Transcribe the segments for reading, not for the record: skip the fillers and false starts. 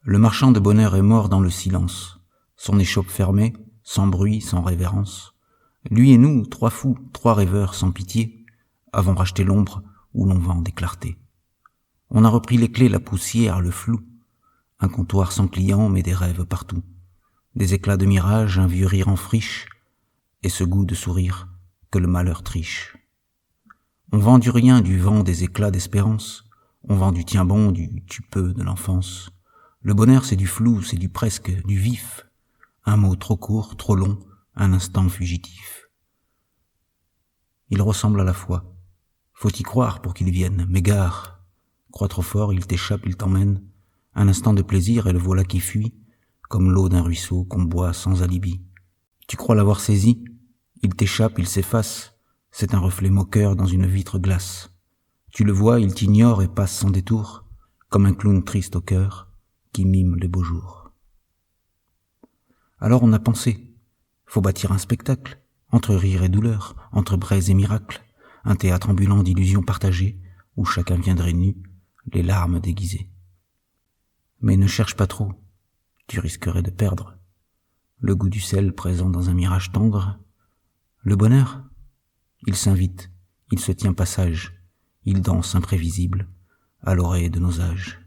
Le marchand de bonheur est mort dans le silence, son échoppe fermée, sans bruit, sans révérence. Lui et nous, trois fous, trois rêveurs sans pitié, avons racheté l'ombre où l'on vend des clartés. On a repris les clés, la poussière, le flou, un comptoir sans clients mais des rêves partout, des éclats de mirage, un vieux rire en friche, et ce goût de sourire que le malheur triche. On vend du rien, du vent, des éclats d'espérance, on vend du tiens bon, du tu peux de l'enfance. Le bonheur c'est du flou, c'est du presque, du vif, un mot trop court, trop long, un instant fugitif. Il ressemble à la foi, faut y croire pour qu'il vienne, mais gare, crois trop fort, il t'échappe, il t'emmène, un instant de plaisir et le voilà qui fuit, comme l'eau d'un ruisseau qu'on boit sans alibi. Tu crois l'avoir saisi, il t'échappe, il s'efface, c'est un reflet moqueur dans une vitre glace. Tu le vois, il t'ignore et passe sans détour, comme un clown triste au cœur, qui mime les beaux jours. Alors on a pensé, faut bâtir un spectacle, entre rire et douleur, entre braise et miracle, un théâtre ambulant d'illusions partagées, où chacun viendrait nu, les larmes déguisées. Mais ne cherche pas trop, tu risquerais de perdre le goût du sel présent dans un mirage tendre. Le bonheur, il s'invite, il se tient passage, il danse imprévisible à l'oreille de nos âges.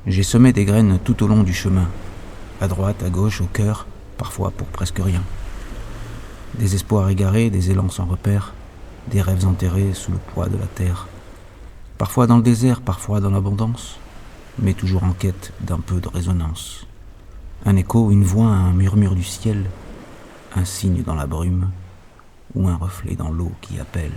J'ai semé des graines tout au long du chemin, à droite, à gauche, au cœur, parfois pour presque rien. Des espoirs égarés, des élans sans repère, des rêves enterrés sous le poids de la terre. Parfois dans le désert, parfois dans l'abondance, mais toujours en quête d'un peu de résonance. Un écho, une voix, un murmure du ciel, un signe dans la brume, ou un reflet dans l'eau qui appelle.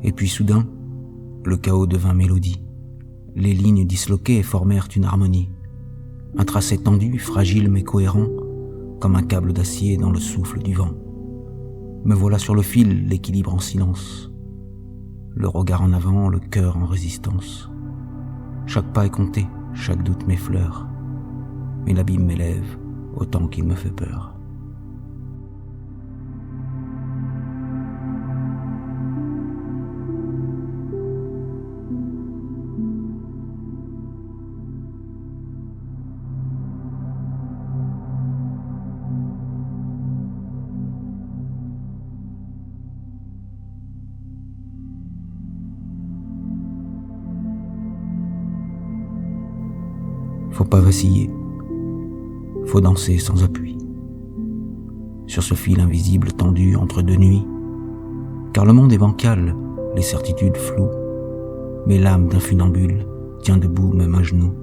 Et puis soudain, le chaos devint mélodie. Les lignes disloquées formèrent une harmonie. Un tracé tendu, fragile mais cohérent, comme un câble d'acier dans le souffle du vent. Me voilà sur le fil, l'équilibre en silence. Le regard en avant, le cœur en résistance. Chaque pas est compté, chaque doute m'effleure. Mais l'abîme m'élève, autant qu'il me fait peur. Faut pas vaciller, faut danser sans appui, sur ce fil invisible tendu entre deux nuits, car le monde est bancal, les certitudes floues, mais l'âme d'un funambule tient debout même à genoux.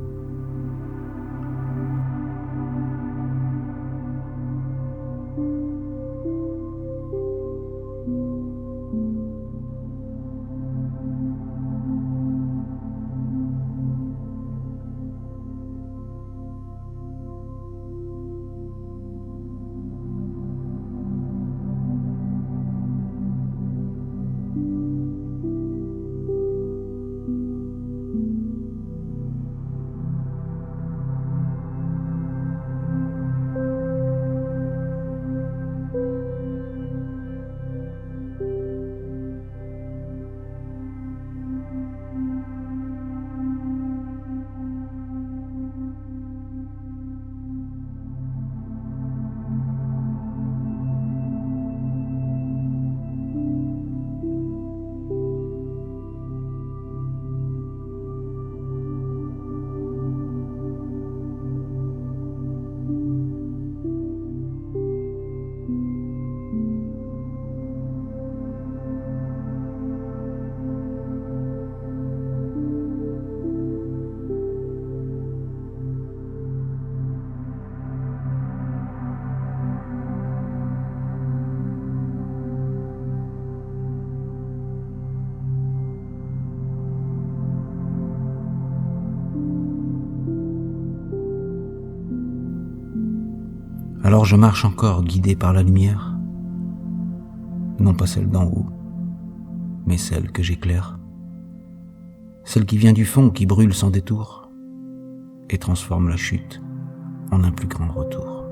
Alors je marche encore guidé par la lumière, non pas celle d'en haut, mais celle que j'éclaire, celle qui vient du fond, qui brûle sans détour, et transforme la chute en un plus grand retour.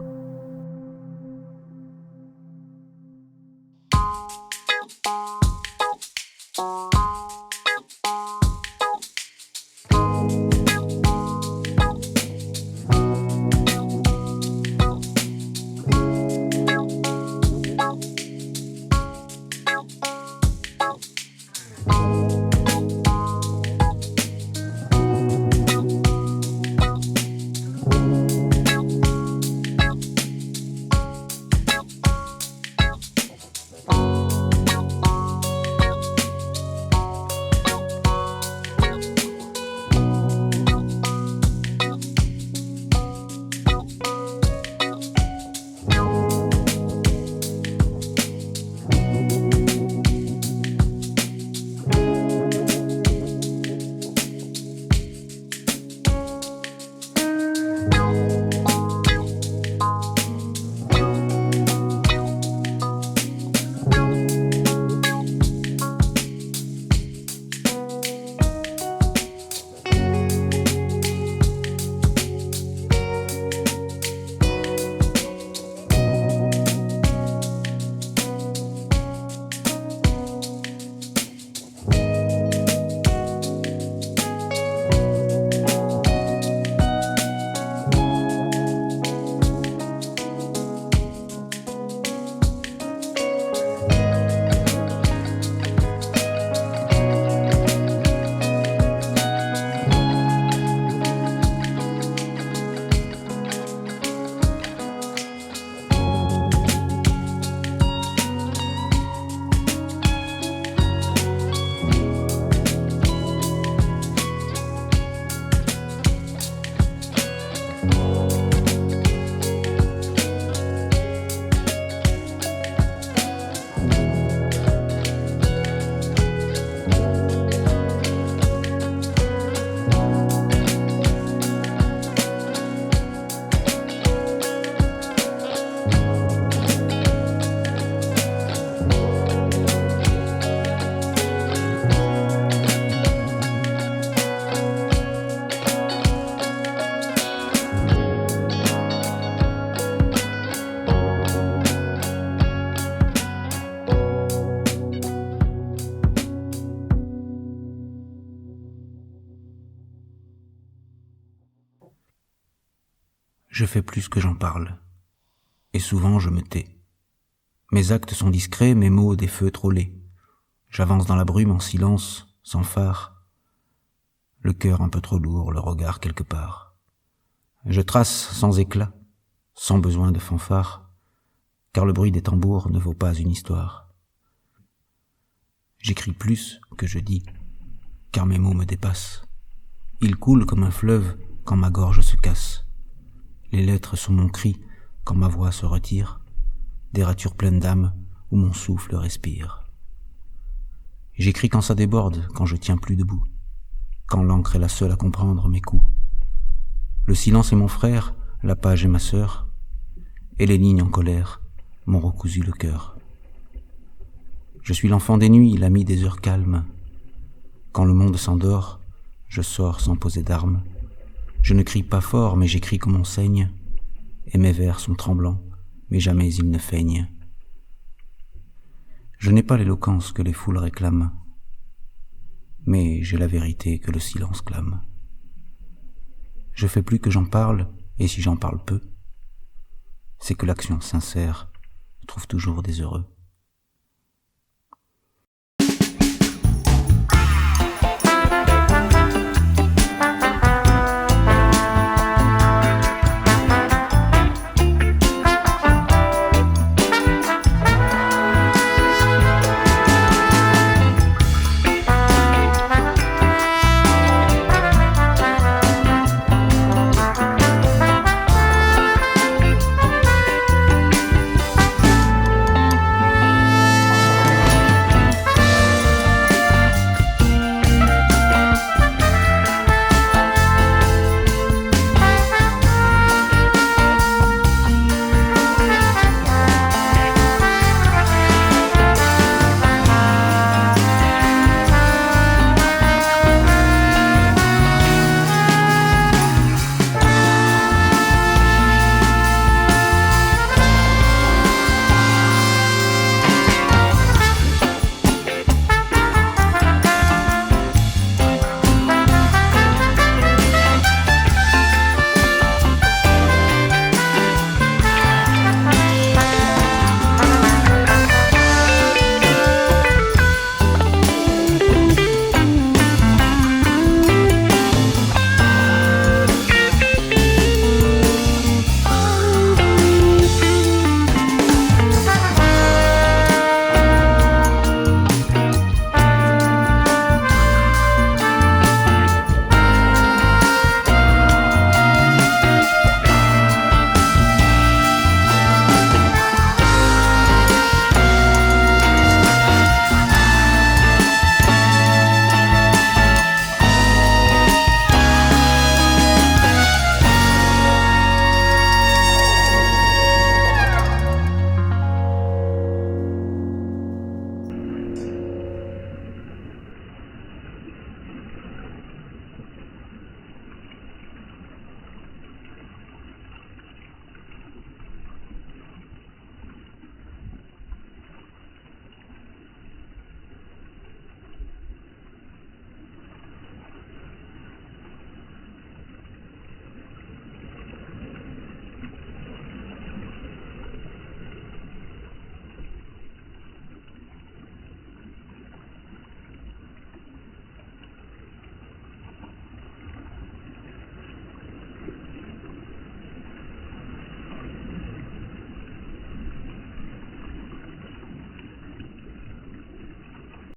Je fais plus que j'en parle, et souvent je me tais. Mes actes sont discrets, mes mots des feux trop laids. J'avance dans la brume en silence, sans phare, le cœur un peu trop lourd, le regard quelque part. Je trace sans éclat, sans besoin de fanfare, car le bruit des tambours ne vaut pas une histoire. J'écris plus que je dis, car mes mots me dépassent. Ils coulent comme un fleuve quand ma gorge se casse. Les lettres sont mon cri quand ma voix se retire, des ratures pleines d'âme où mon souffle respire. J'écris quand ça déborde, quand je tiens plus debout, quand l'encre est la seule à comprendre mes coups. Le silence est mon frère, la page est ma sœur, et les lignes en colère m'ont recousu le cœur. Je suis l'enfant des nuits, l'ami des heures calmes. Quand le monde s'endort, je sors sans poser d'armes. Je ne crie pas fort, mais j'écris comme on saigne, et mes vers sont tremblants, mais jamais ils ne feignent. Je n'ai pas l'éloquence que les foules réclament, mais j'ai la vérité que le silence clame. Je fais plus que j'en parle, et si j'en parle peu, c'est que l'action sincère trouve toujours des heureux.